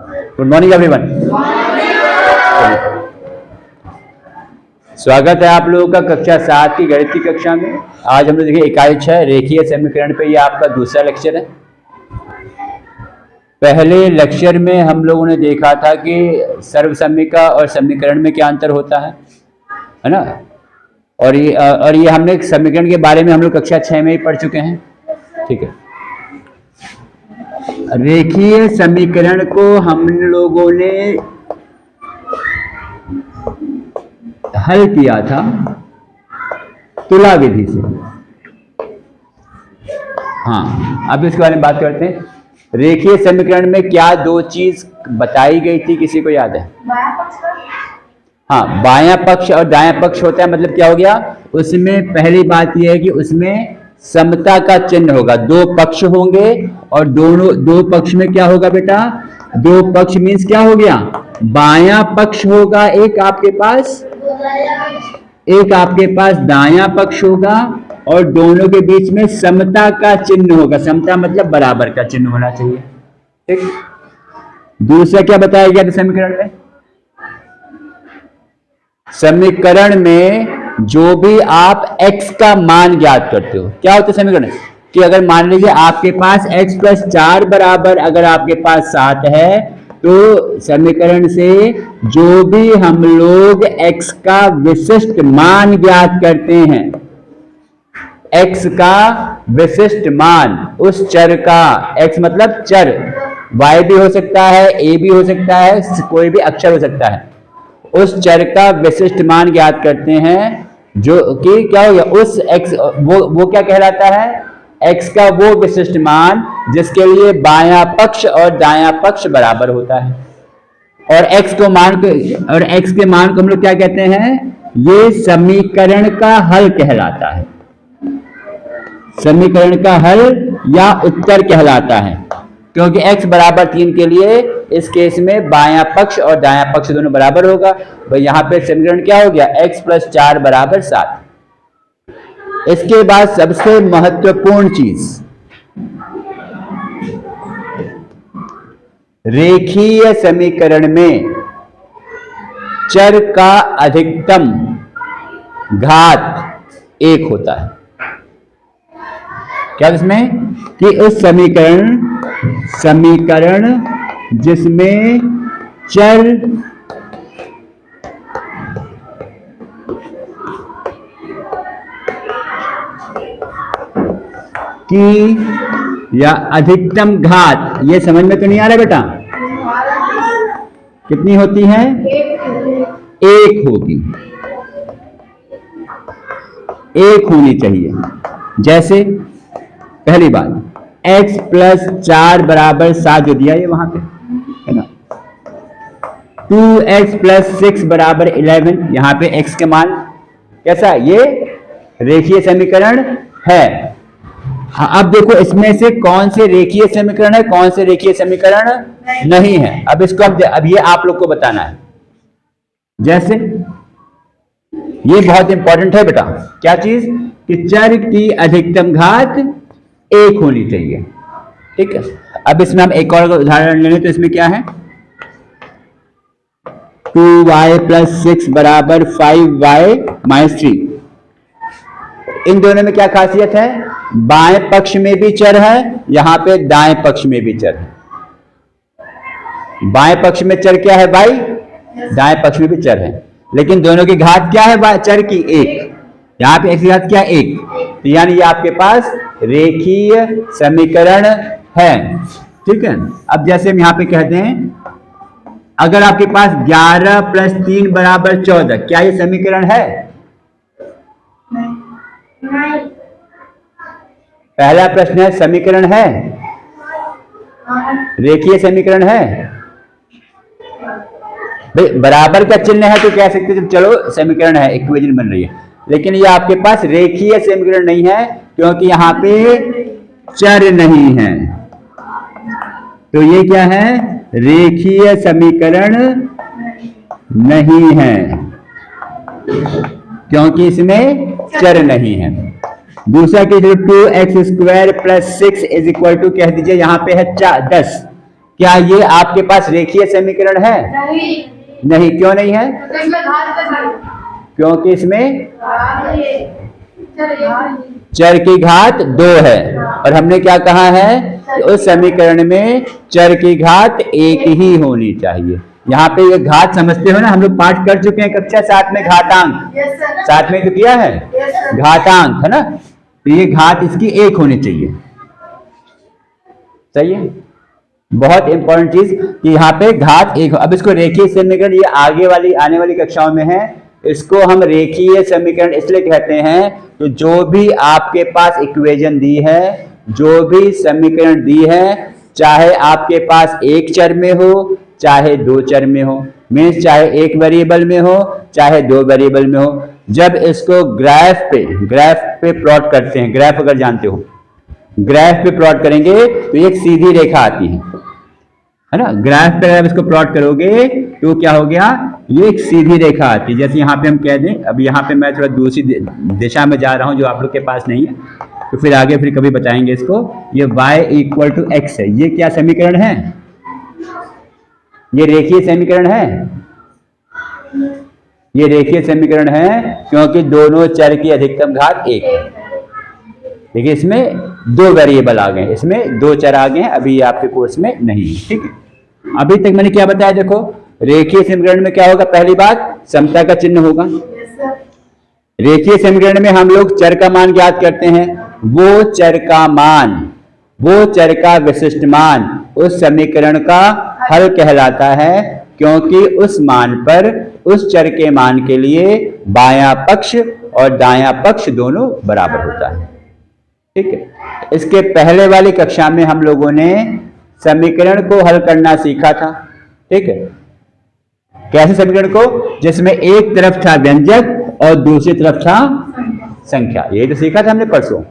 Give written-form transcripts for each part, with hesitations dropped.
Good morning everyone. स्वागत है आप लोगों का कक्षा 7 की गणित की कक्षा में। आज हम लोग देखिए इकाई 6 रेखीय समीकरण पे, ये आपका दूसरा लेक्चर है। पहले लेक्चर में हम लोगों ने देखा था कि सर्वसमीका और समीकरण में क्या अंतर होता है ना। और ये हमने समीकरण के बारे में हम लोग कक्षा 6 में ही पढ़ चुके हैं। ठीक है, रेखीय समीकरण को हम लोगों ने हल किया था तुला विधि से। हाँ, अब इसके बारे में बात करते हैं। रेखीय समीकरण में क्या दो चीज बताई गई थी, किसी को याद है? हाँ, बायां पक्ष और दायां पक्ष होता है। मतलब क्या हो गया उसमें? पहली बात यह है कि उसमें समता का चिन्ह होगा। दो पक्ष होंगे और दो पक्ष में क्या होगा बेटा? दो पक्ष मीन्स क्या हो गया? बायां पक्ष होगा एक आपके पास, एक आपके पास दायां पक्ष होगा, और दोनों के बीच में समता का चिन्ह होगा। समता मतलब बराबर का चिन्ह होना चाहिए। ठीक। दूसरा क्या बताया गया था समीकरण में? समीकरण में जो भी आप x का मान ज्ञात करते हो, क्या होता है समीकरण कि अगर मान लीजिए आपके पास x + 4 बराबर अगर आपके पास 7 है, तो समीकरण से जो भी हम लोग x का विशिष्ट मान ज्ञात करते हैं, x का विशिष्ट मान, उस चर का, x मतलब चर, y भी हो सकता है, a भी हो सकता है, कोई भी अक्षर हो सकता है, उस चर का विशिष्ट मान ज्ञात करते हैं। जो कि क्या हो गया उस x, वो क्या कहलाता है? x का वो विशिष्ट मान जिसके लिए बायां पक्ष और दायां पक्ष बराबर होता है। और x के मान को हम लोग क्या कहते हैं? ये समीकरण का हल कहलाता है। समीकरण का हल या उत्तर कहलाता है, क्योंकि x बराबर 3 के लिए इस केस में बायां पक्ष और दायां पक्ष दोनों बराबर होगा। भाई यहां पे समीकरण क्या हो गया? x + 4 = 7। इसके बाद सबसे महत्वपूर्ण चीज, रेखीय समीकरण में चर का अधिकतम घात 1 होता है। क्या इसमें? कि उस समीकरण जिसमें चर की या अधिकतम घात, ये समझ में तो नहीं आ रहा बेटा? कितनी होती है? 1 होगी, 1 होनी चाहिए। जैसे पहली बात x + 4 = 7 जो दिया है वहां पे, है ना। 2x + 6 = 11, यहां पे x के मान कैसा? ये रेखीय समीकरण है। अब देखो इसमें से कौन से रेखीय समीकरण है, कौन से रेखीय समीकरण नहीं है। अब इसको अब ये आप लोग को बताना है। जैसे ये बहुत इंपॉर्टेंट है बेटा, क्या चीज? कि चर की अधिकतम घात 1 होनी चाहिए। ठीक है। अब इसमें हम एक और उदाहरण ले लें, तो इसमें क्या है? 2y + 6 = 5y - 3। इन दोनों में क्या खासियत है? बाएं पक्ष में भी चर है, यहां पे दाएं पक्ष में भी चर है। बाएं पक्ष में चर क्या है भाई? दाएं पक्ष में भी चर है, लेकिन दोनों की घात क्या है? चर की 1। यहां पे x की घात क्या? 1। तो यानी ये आपके पास रेखीय समीकरण है। ठीक है। अब जैसे हम यहां पे कहते हैं, अगर आपके पास 11 + 3 = 14, क्या ये समीकरण है? नहीं। पहला प्रश्न है, समीकरण है? रेखीय समीकरण है? भाई बराबर का चिन्ह है तो कह सकते हैं चलो समीकरण है, इक्वेशन बन रही है। लेकिन ये आपके पास रेखीय समीकरण नहीं है, क्योंकि यहां पे चर नहीं है। तो ये क्या है? रेखीय समीकरण नहीं है, क्योंकि इसमें चर नहीं है। दूसरा केस 2x² + 6 = कह दीजिए यहां पे है 10, क्या ये आपके पास रेखीय समीकरण है? नहीं, क्यों नहीं है? क्योंकि इसमें चर की घात 2 है और हमने क्या कहा है कि उस समीकरण में चर की घात 1 ही होनी चाहिए। यहाँ पे ये घात समझते हो ना, हम लोग पाठ कर चुके हैं कक्षा 7 में घातांक। साथ में तो किया है घातांक, है ना? तो ये घात इसकी 1 होनी चाहिए। सही है, बहुत इंपॉर्टेंट चीज कि यहाँ पे घात 1। अब इसको रेखीय समीकरण, ये आगे वाली आने वाली कक्षाओं में है, इसको हम रेखीय समीकरण इसलिए कहते हैं तो जो भी आपके पास इक्वेशन दी है, जो भी समीकरण दी है, चाहे आपके पास एक चर में हो चाहे दो चर में हो, मीन्स चाहे एक वेरिएबल में हो चाहे दो वेरिएबल में हो, जब इसको ग्राफ पे प्लॉट करते हैं, ग्राफ अगर जानते हो, ग्राफ पे प्लॉट करेंगे तो एक सीधी रेखा आती है ना? ग्राफ पे अगर इसको प्लॉट करोगे तो क्या हो गया, ये एक सीधी रेखा आती है। जैसे यहाँ पे हम कह दें, अब यहाँ पे मैं थोड़ा दूसरी दिशा में जा रहा हूँ जो आप लोग के पास नहीं है, तो फिर आगे फिर कभी बताएंगे इसको। ये y = x है, ये क्या समीकरण है? ये रेखीय समीकरण है, ये रेखीय समीकरण है क्योंकि दोनों चर की अधिकतम घात 1 है। देखिए इसमें दो वेरिएबल आ गए, इसमें दो चर आ गए हैं, अभी ये आपके कोर्स में नहीं है। ठीक है, अभी तक मैंने क्या बताया, देखो रेखीय समीकरण में क्या होगा, पहली बात समता का चिन्ह होगा। रेखीय समीकरण में हम लोग चर का मान ज्ञात करते हैं, वो चर का मान, वो चर का विशिष्ट मान उस समीकरण का हल कहलाता है, क्योंकि उस मान पर, उस चर के मान के लिए बायां पक्ष और दायां पक्ष दोनों बराबर होता है। ठीक है, इसके पहले वाली कक्षा में हम लोगों ने समीकरण को हल करना सीखा था। ठीक है, कैसे समीकरण को, जिसमें एक तरफ था व्यंजक और दूसरी तरफ था संख्या, ये तो सीखा था हमने परसों।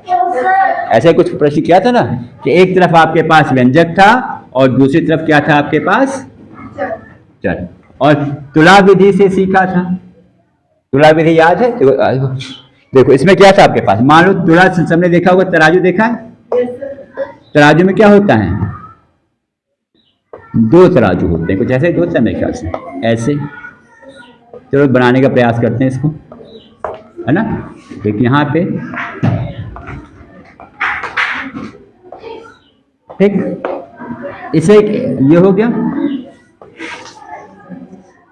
ऐसे कुछ प्रश्न किया था ना कि एक तरफ आपके पास व्यंजक था और दूसरी तरफ क्या था आपके पास, चर। और तुला विधि से सीखा था, तुला विधि याद है? देखो इसमें क्या था आपके पास, मान लो तुला, सबने देखा होगा, तराजू देखा है? तराजू में क्या होता है, दो तराजू होते हैं, कुछ ऐसे दो होता है मेरे ख्याल से, ऐसे। चलो बनाने का प्रयास करते हैं इसको, है ना? देखिए यहाँ पे, ठीक, इसे ये हो गया।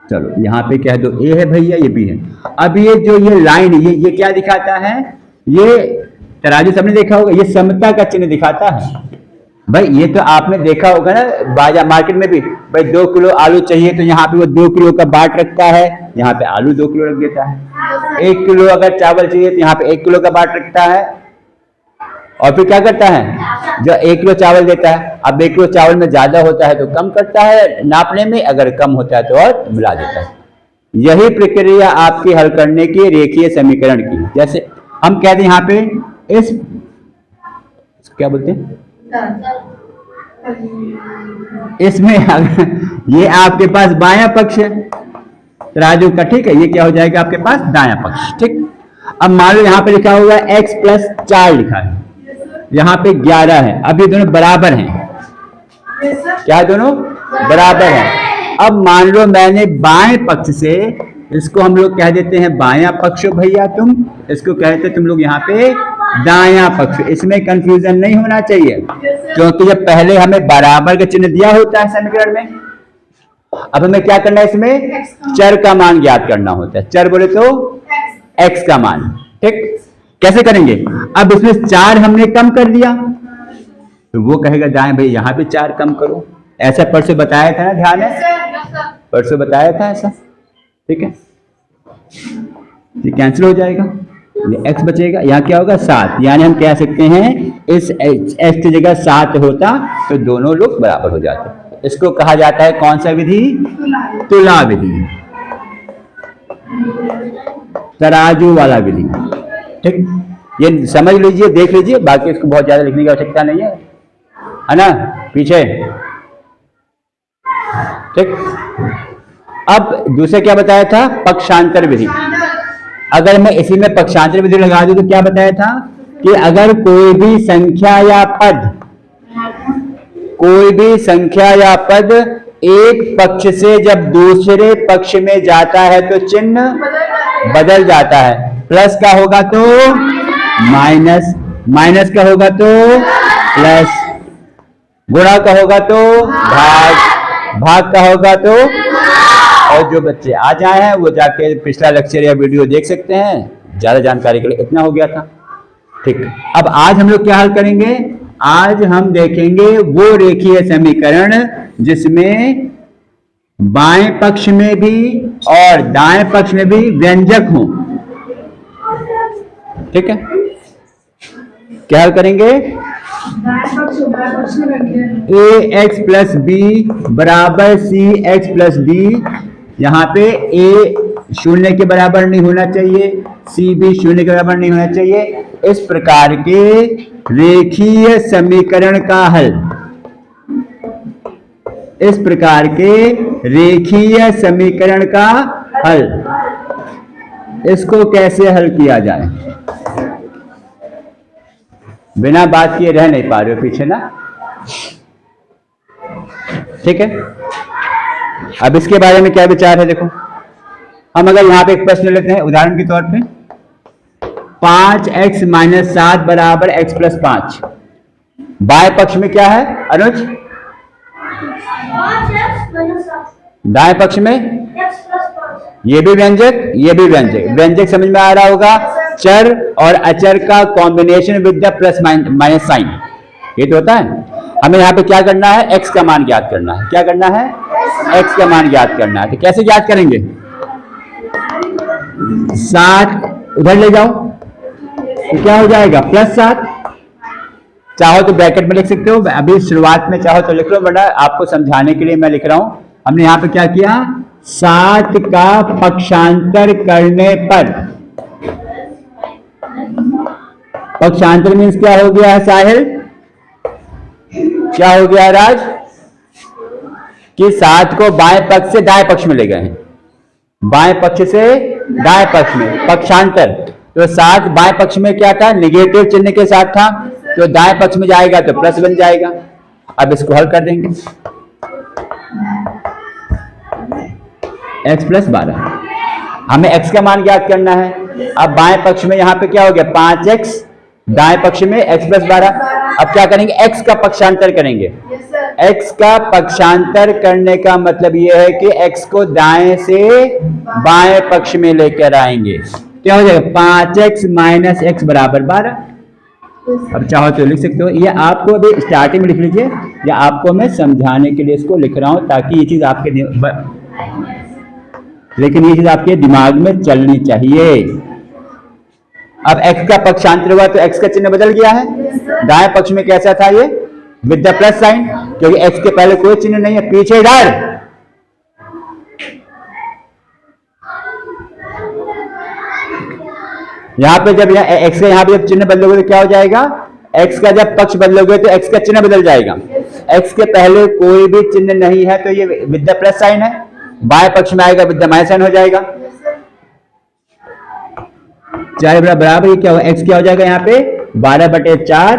चलो यहाँ पे कह दो ए है भैया, ये भी है। अब ये जो ये लाइन, ये क्या दिखाता है, ये तराजू सबने देखा होगा, ये समता का चिन्ह दिखाता है। भाई ये तो आपने देखा होगा ना बाजार मार्केट में भी, भाई 2 किलो आलू चाहिए तो यहाँ पे वो 2 किलो का बाट रखता है, यहाँ पे आलू 2 किलो रख देता है। 1 किलो अगर चावल चाहिए तो यहाँ पे 1 किलो का बाट रखता है, और फिर क्या करता है, जो 1 किलो चावल देता है, अब 1 किलो चावल में ज्यादा होता है तो कम करता है नापने में, अगर कम होता है तो और मिला देता है। यही प्रक्रिया आपकी हल करने की रेखीय समीकरण की। जैसे हम कहते हैं यहाँ पे इस, क्या बोलते हैं, इसमें ये आपके पास बायां पक्ष है तराजू का, ठीक है, ये क्या हो जाएगा आपके पास दायां पक्ष। ठीक, अब मान लो यहाँ पे लिखा हुआ है x + 4 लिखा है, यहाँ पे 11 है, अब ये दोनों बराबर हैं, क्या दोनों बराबर हैं। अब मान लो मैंने बाएं पक्ष से, इसको हम लोग कह देते हैं बायां पक्ष भैया, तुम इसको कहते तुम लोग यहाँ पे दायां पक्ष। इसमें कंफ्यूजन नहीं होना चाहिए, क्योंकि जब पहले हमें बराबर का चिन्ह दिया होता है समीकरण में, अब हमें क्या करना है, इसमें चर का मान ज्ञात करना होता है। चर बोले तो x का मान। ठीक, कैसे करेंगे, अब इसमें 4 हमने कम कर दिया तो वो कहेगा दाएं भाई यहाँ पे 4 कम करो, ऐसा परसों बताया था ना, ध्यान है, परसों बताया था ऐसा। ठीक है, ये कैंसिल हो जाएगा, x बचेगा, यहाँ क्या होगा 7, यानी हम कह सकते हैं इस x की जगह 7 होता तो दोनों लोग बराबर हो जाते। इसको कहा जाता है कौन सा विधि, तुला विधि, तराजू वाला विधि। ठीक, ये समझ लीजिए, देख लीजिए, बाकी इसको बहुत ज्यादा लिखने की आवश्यकता नहीं है ना, पीछे। ठीक, अब दूसरा क्या बताया था, पक्षांतर विधि। अगर मैं इसी में पक्षांतर विधि लगा दूं तो क्या बताया था कि अगर कोई भी संख्या या पद कोई भी संख्या या पद एक पक्ष से जब दूसरे पक्ष में जाता है तो चिन्ह बदल जाता है। प्लस का होगा तो माइनस, माइनस का होगा तो प्लस, गुणा का होगा तो भाग, भाग का होगा तो। और जो बच्चे आज आए हैं वो जाके पिछला लेक्चर या वीडियो देख सकते हैं। ज्यादा जानकारी के लिए इतना हो गया था। ठीक, अब आज हम लोग क्या हल करेंगे? आज हम देखेंगे वो रेखीय समीकरण जिसमें बाएं पक्ष में भी और दाएं पक्ष में भी व्यंजक हो। ठीक है, क्या हल करेंगे? ए एक्स प्लस बी बराबर सी एक्स प्लस बी। यहां पे ए शून्य के बराबर नहीं होना चाहिए, सी भी शून्य के बराबर नहीं होना चाहिए। इस प्रकार के रेखीय समीकरण का हल, इस प्रकार के रेखीय समीकरण का हल, इसको कैसे हल किया जाए? बिना बात किए रह नहीं पा रहे हो पीछे ना। ठीक है, अब इसके बारे में क्या विचार है? देखो, हम अगर यहां पे एक प्रश्न लेते हैं उदाहरण के तौर पे, 5x माइनस 7 बराबर x प्लस 5। बाएं पक्ष में क्या है अनुज? दाएं पक्ष में ये भी व्यंजक, ये भी व्यंजक। व्यंजक समझ में आ रहा होगा, चर और अचर का combination with the plus minus sign, ये तो होता है। हमें यहाँ पे क्या करना है? x का मान ज्ञात करना है। क्या करना है? x का मान ज्ञात करना है। तो कैसे ज्ञात करेंगे? 7 उधर ले जाओ तो क्या हो जाएगा? प्लस 7। चाहो तो ब्रैकेट में लिख सकते हो, अभी शुरुआत में चाहो तो लिख लो, वरना आपको समझाने के लिए मैं लिख रहा हूं। हमने यहाँ पे क्या किया? 7 का पक्षांतर करने पर, पक्षांतर मीन्स क्या हो गया है साहिल? क्या हो गया राज? कि 7 को बाएं पक्ष से दाएं पक्ष में ले गए हैं, बाएं पक्ष से दाएं पक्ष में पक्षांतर। तो 7 बाएं पक्ष में क्या था? निगेटिव चिन्ह के साथ था, तो दाएं पक्ष में जाएगा तो प्लस बन जाएगा। अब इसको हल कर देंगे। x प्लस 12, हमें x का मान ज्ञात करना है। अब बाएं पक्ष में यहां पे क्या हो गया? 5x, दाएं पक्ष में x प्लस 12। अब क्या करेंगे? x का पक्षांतर करेंगे। x का पक्षांतर करने का मतलब यह है कि x को दाएं से बाएं पक्ष में लेकर आएंगे। क्या हो जाएगा? 5x माइनस x बराबर 12। अब चाहो तो लिख सकते हो, ये आपको अभी स्टार्टिंग में लिख लीजिए, या आपको मैं समझाने के लिए इसको लिख रहा हूं ताकि ये चीज आपके लेकिन ये चीज आपके दिमाग में चलनी चाहिए। अब x का पक्षांतर हुआ तो x का चिन्ह बदल गया है। दाएं पक्ष में कैसा था ये? विद द प्लस साइन, क्योंकि x के पहले कोई चिन्ह नहीं है। पीछे डाल, यहां पे जब x का यहां पे जब चिन्ह बदलोगे तो क्या हो जाएगा? x का जब पक्ष बदलोगे तो x का चिन्ह बदल जाएगा। x के पहले कोई भी चिन्ह नहीं है तो ये विद द प्लस साइन है, बाएं पक्ष में आएगा विद द माइनस साइन हो जाएगा। चाहे बराबर, ये क्या हो? x क्या हो जाएगा यहाँ पे? 12/4,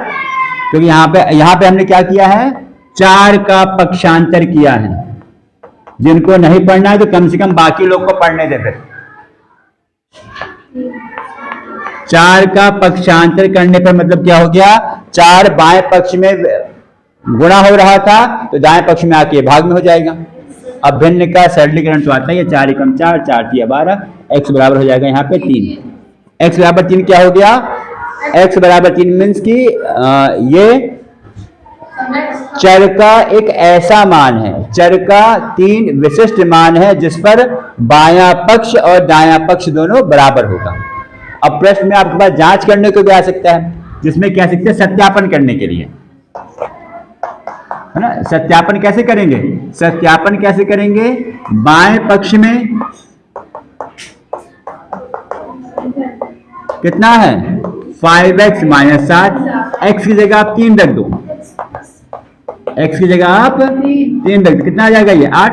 क्योंकि यहाँ पे हमने क्या किया है? 4 का पक्षांतर किया है। जिनको नहीं पढ़ना है तो कम से कम बाकी लोग को पढ़ने दे। फिर 4 का पक्षांतर करने पर मतलब क्या हो गया? 4 बाएं पक्ष में गुणा हो रहा था तो दाएं पक्ष में आके भाग में हो जाएगा। अब भिन्न का सरलीकरण तो आता है, 4 एकम 4, 4 तिया 12, x बराबर हो जाएगा यहाँ पे 3। x बराबर 3 क्या हो गया? x बराबर 3 मीन्स की ये चर का एक ऐसा मान है, चर का 3 विशिष्ट मान है जिस पर बायां पक्ष और दायां पक्ष दोनों बराबर होगा। अब प्रश्न में आपके पास जांच करने को भी आ सकता है, जिसमें कह सकते हैं सत्यापन करने के लिए, है ना। सत्यापन कैसे करेंगे? सत्यापन कैसे करेंगे? बाएं पक्ष में कितना है? 5x माइनस 7, x की जगह आप 3 रख दो, x की जगह आप 3 रख दो, कितना आ जाएगा ये? 8।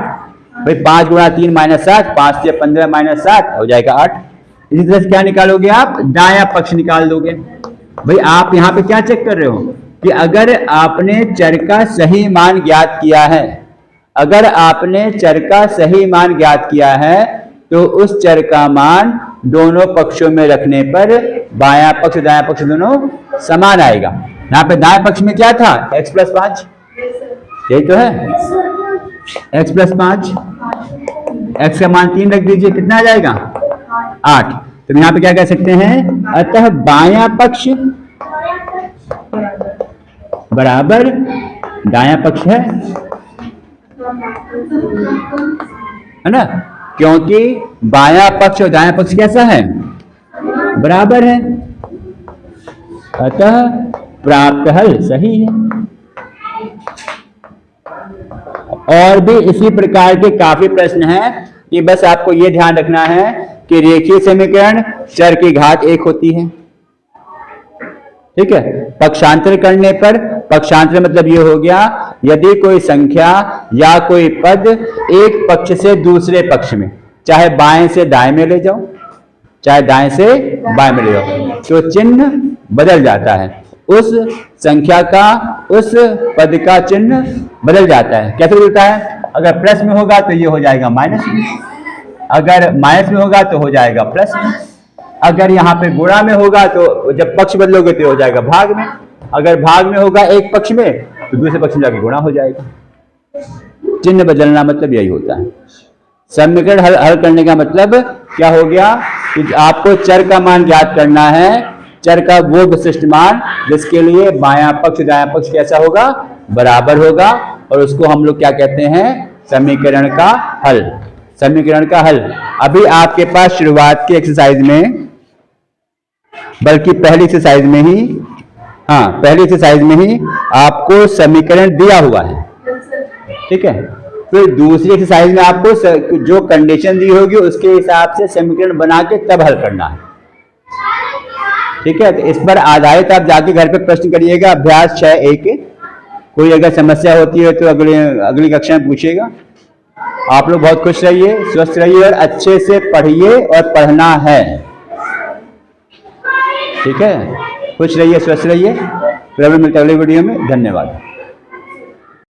भाई 5 गुणा 3 माइनस 7, 5 से 15 माइनस 7 हो जाएगा 8। इसी तरह से क्या निकालोगे आप? दायां पक्ष निकाल दोगे। भाई आप यहाँ पे क्या चेक कर रहे हो कि अगर आपने चर का सही मान ज्ञात किया है, अगर आपने चर का सही मान ज्ञात किया है तो उस चर का मान दोनों पक्षों में रखने पर बायां पक्ष दायां पक्ष दोनों समान आएगा। यहाँ पे दाएं पक्ष में क्या था, x प्लस 5, यही तो है, x प्लस 5, x का मान 3 रख दीजिए, कितना आ जाएगा 8। तो यहाँ पे क्या कह सकते हैं, अतः बायां पक्ष बराबर दायां पक्ष है ना, क्योंकि बायां पक्ष और दायां पक्ष कैसा है, बराबर है, अतः प्राप्त हल सही है। और भी इसी प्रकार के काफी प्रश्न हैं कि बस आपको यह ध्यान रखना है कि रेखीय समीकरण चर की घात 1 होती है, ठीक है। पक्षांतर करने पर, पक्षांतर मतलब ये हो गया यदि कोई संख्या या कोई पद एक पक्ष से दूसरे पक्ष में, चाहे बाएं से दाएं में ले जाओ, चाहे दाएं से बाएं में ले जाओ, तो चिन्ह बदल जाता है, उस संख्या का, उस पद का चिन्ह बदल जाता है। कैसे बदलता है, अगर प्लस में होगा तो ये हो जाएगा माइनस में, अगर माइनस में होगा तो हो जाएगा प्लस में, अगर यहाँ पे गुणा में होगा तो जब पक्ष बदलोगे तो हो जाएगा भाग में, अगर भाग में होगा एक पक्ष में तो दूसरे पक्ष में जाके गुणा हो जाएगा। चिन्ह बदलना मतलब यही होता है। समीकरण हल करने का मतलब क्या हो गया कि आपको चर का मान ज्ञात करना है, चर का वो विशिष्ट मान जिसके लिए बायां पक्ष दायां पक्ष कैसा होगा, बराबर होगा, और उसको हम लोग क्या कहते हैं, समीकरण का हल। समीकरण का हल अभी आपके पास शुरुआत की एक्सरसाइज में, बल्कि पहली एक्सरसाइज में ही, हाँ पहली एक्सरसाइज में ही आपको समीकरण दिया हुआ है, ठीक है। फिर दूसरी एक्सरसाइज में आपको जो कंडीशन दी होगी उसके हिसाब से समीकरण बना के तब हल करना है, ठीक है। तो इस पर आधारित आप जाके घर पे प्रश्न करिएगा, अभ्यास 6A। कोई अगर समस्या होती है तो अगली कक्षा में पूछिएगा। आप लोग बहुत खुश रहिए, स्वस्थ रहिए और अच्छे से पढ़िए, और पढ़ना है, ठीक है। खुश रहिए, स्वस्थ रहिए। फिर मिलते हैं अगले वीडियो में। धन्यवाद।